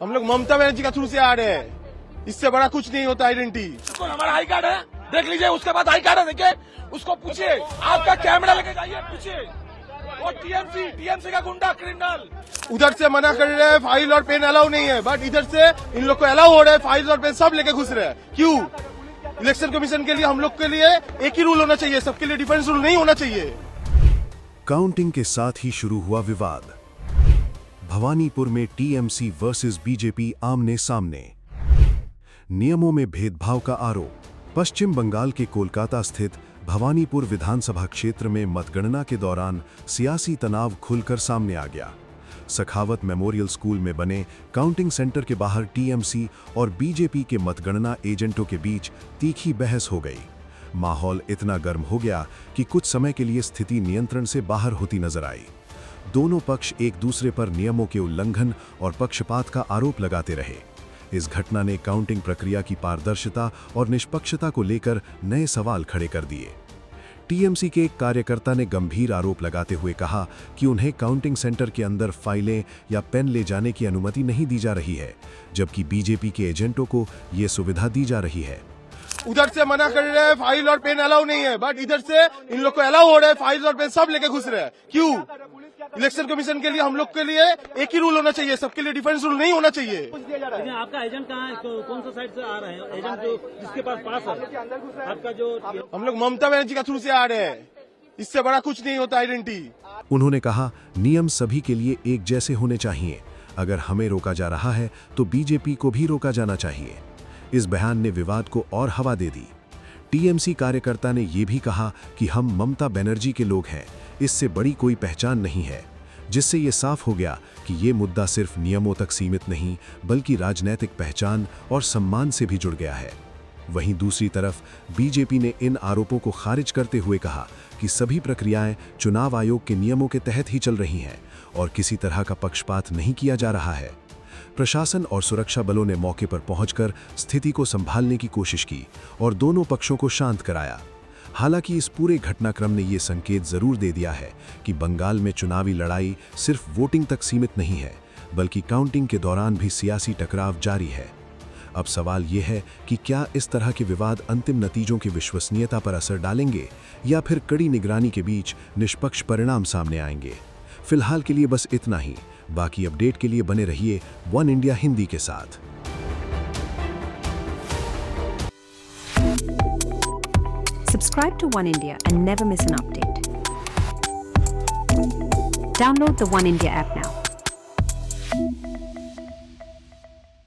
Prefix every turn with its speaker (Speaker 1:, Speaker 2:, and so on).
Speaker 1: हम लोग ममता बनर्जी का थ्रू से आ रहे हैं, इससे बड़ा कुछ नहीं होता आइडेंटिटी।
Speaker 2: हमारा आई कार्ड है, देख लीजिए, उसके बाद आई कार्ड है, देखिए उसको पूछिए, आपका कैमरा लेके जाइए, पूछिए। वो टीएमसी का गुंडा क्रिमिनल
Speaker 1: उधर से मना कर रहे हैं, फाइल और पेन अलाउ नहीं है, बट इधर से इन लोग को अलाउ हो रहा है, फाइल और पेन सब लेके घुस रहे हैं। क्यों? इलेक्शन कमीशन के लिए हम लोग के लिए एक ही रूल होना चाहिए, सबके लिए डिफरेंस रूल नहीं होना चाहिए।
Speaker 3: काउंटिंग के साथ ही शुरू हुआ विवाद। भवानीपुर में टीएमसी वर्सेस बीजेपी आमने सामने। नियमों में भेदभाव का आरोप। पश्चिम बंगाल के कोलकाता स्थित भवानीपुर विधानसभा क्षेत्र में मतगणना के दौरान सियासी तनाव खुलकर सामने आ गया। सखावत मेमोरियल स्कूल में बने काउंटिंग सेंटर के बाहर टीएमसी और बीजेपी के मतगणना एजेंटों के बीच तीखी बहस हो गई। माहौल इतना गर्म हो गया कि कुछ समय के लिए स्थिति नियंत्रण से बाहर होती नजर आई। दोनों पक्ष एक दूसरे पर नियमों के उल्लंघन और पक्षपात का आरोप लगाते रहे। इस घटना ने काउंटिंग प्रक्रिया की पारदर्शिता और निष्पक्षता को लेकर नए सवाल खड़े कर दिए। टीएमसी के एक कार्यकर्ता ने गंभीर आरोप लगाते हुए कहा कि उन्हें काउंटिंग सेंटर के अंदर फाइलें या पेन ले जाने की अनुमति नहीं दी जा रही है, जबकि बीजेपी के एजेंटों को ये सुविधा दी जा रही है।
Speaker 1: उधर से मना कर रहे हैं, फाइल और पेन अलाउ नहीं है, बट इधर से इन लोग को अलाउ हो रहा है, फाइल और पेन सब लेके घुस रहे हैं। क्यों? इलेक्शन कमीशन के लिए हम लोग के लिए एक ही रूल होना चाहिए, सबके लिए डिफरेंस रूल नहीं होना चाहिए।
Speaker 4: लेकिन आपका एजेंट कहाँ है? कौन सा साइड से आ रहे हैं एजेंट जो जिसके पास है आपका? जो
Speaker 1: हम लोग ममता बनर्जी का थ्रू से आ रहे हैं, इससे बड़ा कुछ नहीं होता आइडेंटिटी।
Speaker 3: उन्होंने कहा, नियम सभी के लिए एक जैसे होने चाहिए। अगर हमें रोका जा रहा है तो बीजेपी को भी रोका जाना चाहिए। इस बयान ने विवाद को और हवा दे दी। टीएमसी कार्यकर्ता ने यह भी कहा कि हम ममता बनर्जी के लोग हैं, इससे बड़ी कोई पहचान नहीं है, जिससे ये साफ हो गया कि ये मुद्दा सिर्फ नियमों तक सीमित नहीं बल्कि राजनीतिक पहचान और सम्मान से भी जुड़ गया है। वहीं दूसरी तरफ बीजेपी ने इन आरोपों को खारिज करते हुए कहा कि सभी प्रक्रियाएं चुनाव आयोग के नियमों के तहत ही चल रही हैं और किसी तरह का पक्षपात नहीं किया जा रहा है। प्रशासन और सुरक्षा बलों ने मौके पर पहुंचकर स्थिति को संभालने की कोशिश की और दोनों पक्षों को शांत कराया। हालांकि इस पूरे घटनाक्रम ने यह संकेत जरूर दे दिया है कि बंगाल में चुनावी लड़ाई सिर्फ वोटिंग तक सीमित नहीं है, बल्कि काउंटिंग के दौरान भी सियासी टकराव जारी है। अब सवाल यह है कि क्या इस तरह के विवाद अंतिम नतीजों की विश्वसनीयता पर असर डालेंगे या फिर कड़ी निगरानी के बीच निष्पक्ष परिणाम सामने आएंगे। फिलहाल के लिए बस इतना ही। बाकी अपडेट के लिए बने रहिए वन इंडिया हिंदी के साथ।
Speaker 5: Subscribe to One India and never miss an update. Download the One India app now.